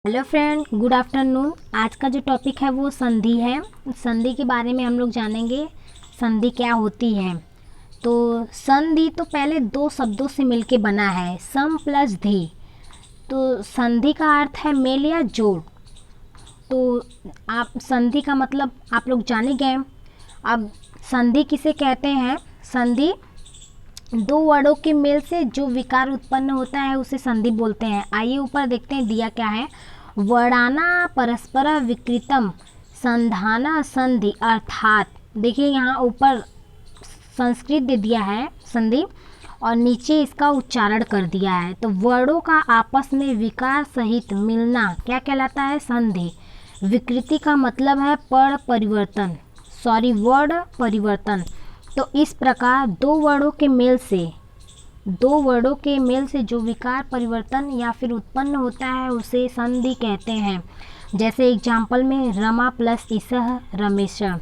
Hello friend, good afternoon. आज का जो टॉपिक है वो संधि है। संधि के बारे में हम लोग जानेंगे, संधि क्या होती है। तो संधि तो पहले दो शब्दों से मिलके बना है, सम प्लस धी। तो संधि का अर्थ है मेल या जोड़। तो आप संधि का मतलब आप लोग जान ही गए। अब संधि किसे कहते हैं? संधि दो वर्डों के मेल से जो विकार उत्पन्न होता है उसे संधि बोलते हैं। आइए ऊपर देखते हैं दिया क्या है। वर्णाना परस्पर विकृतम संधाना संधि, अर्थात देखिए यहाँ ऊपर संस्कृत दे दिया है संधि और नीचे इसका उच्चारण कर दिया है। तो वर्णों का आपस में विकार सहित मिलना क्या कहलाता है? संधि। विकृति का मतलब है वर्ण परिवर्तन। तो इस प्रकार दो वर्णों के मेल से जो विकार परिवर्तन या फिर उत्पन्न होता है उसे संधि कहते हैं। जैसे एग्जाम्पल में रमा प्लस इसह रमेश। अब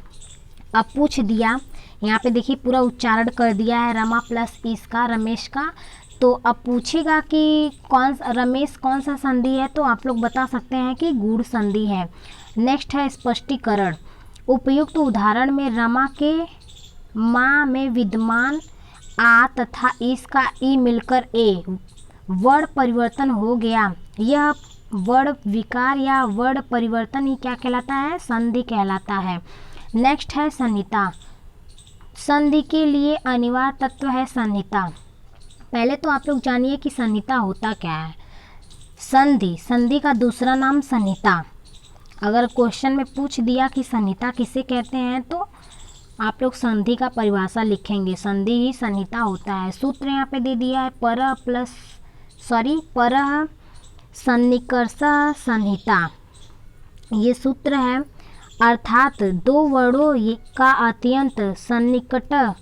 पूछ दिया, यहाँ पे देखिए पूरा उच्चारण कर दिया है रमा प्लस इसका रमेश का। तो अब पूछेगा कि रमेश कौन सा संधि है, तो आप लोग बता सकते हैं कि गूढ़ संधि है। नेक्स्ट है स्पष्टीकरण। उपयुक्त उदाहरण में रमा के माँ में विद्यमान आ तथा इसका ई मिलकर ए वर्ण परिवर्तन हो गया। यह वर्ण विकार या वर्ण परिवर्तन ही क्या कहलाता है? संधि कहलाता है। नेक्स्ट है संहिता। संधि के लिए अनिवार्य तत्व है संहिता। पहले तो आप लोग जानिए कि संहिता होता क्या है। संधि का दूसरा नाम संहिता। अगर क्वेश्चन में पूछ दिया कि संहिता किसे कहते हैं तो आप लोग संधि का परिभाषा लिखेंगे। संधि ही संहिता होता है। सूत्र यहाँ पे दे दिया है पर सन्निकर्ष संहिता, ये सूत्र है। अर्थात दो वर्णों का अत्यंत सन्निकट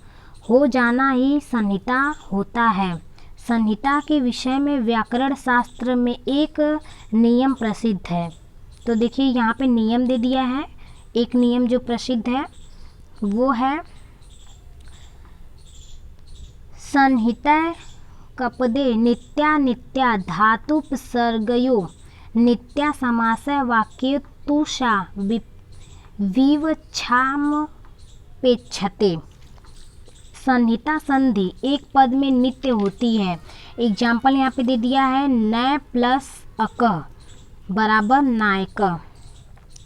हो जाना ही संहिता होता है। संहिता के विषय में व्याकरण शास्त्र में एक नियम प्रसिद्ध है। तो देखिए यहाँ पे नियम दे दिया है। एक नियम जो प्रसिद्ध है वो है संहिता कपदे नित्या नित्या धातुपसर्गयो नित्या समासय वाक्यतुषा विवक्षामपेक्षते। संहिता संधि एक पद में नित्य होती है। एग्जाम्पल यहाँ पे दे दिया है नय प्लस अक बराबर नायक।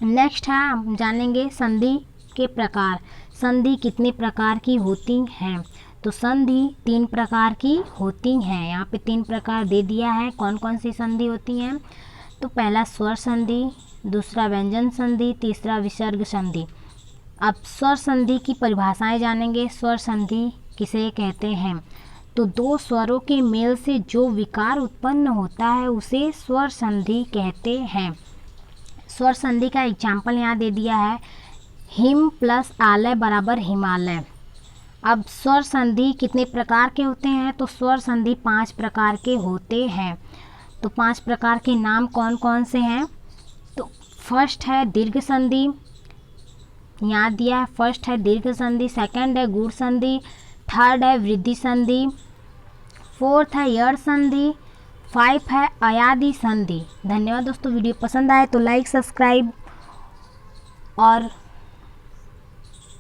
नेक्स्ट है हम जानेंगे संधि के प्रकार। संधि कितने प्रकार की होती हैं? तो संधि 3 प्रकार की होती हैं। यहाँ पे 3 प्रकार दे दिया है। कौन कौन सी संधि होती हैं? तो पहला स्वर संधि, दूसरा व्यंजन संधि, तीसरा विसर्ग संधि। अब स्वर संधि की परिभाषाएं जानेंगे। स्वर संधि किसे कहते हैं? तो दो स्वरों के मेल से जो विकार उत्पन्न होता है उसे स्वर संधि कहते हैं। स्वर संधि का एग्जाम्पल यहाँ दे दिया है हिम प्लस आलय बराबर हिमालय। अब स्वर संधि कितने प्रकार के होते हैं? तो स्वर संधि 5 प्रकार के होते हैं। तो 5 प्रकार के नाम कौन कौन से हैं? तो फर्स्ट है दीर्घ संधि, यहाँ दिया है फर्स्ट है दीर्घ संधि। सेकंड है गूढ़ संधि, थर्ड है वृद्धि संधि, फोर्थ है यड़ संधि, 5 है अयादि संधि। धन्यवाद दोस्तों। वीडियो पसंद आए तो लाइक, सब्सक्राइब और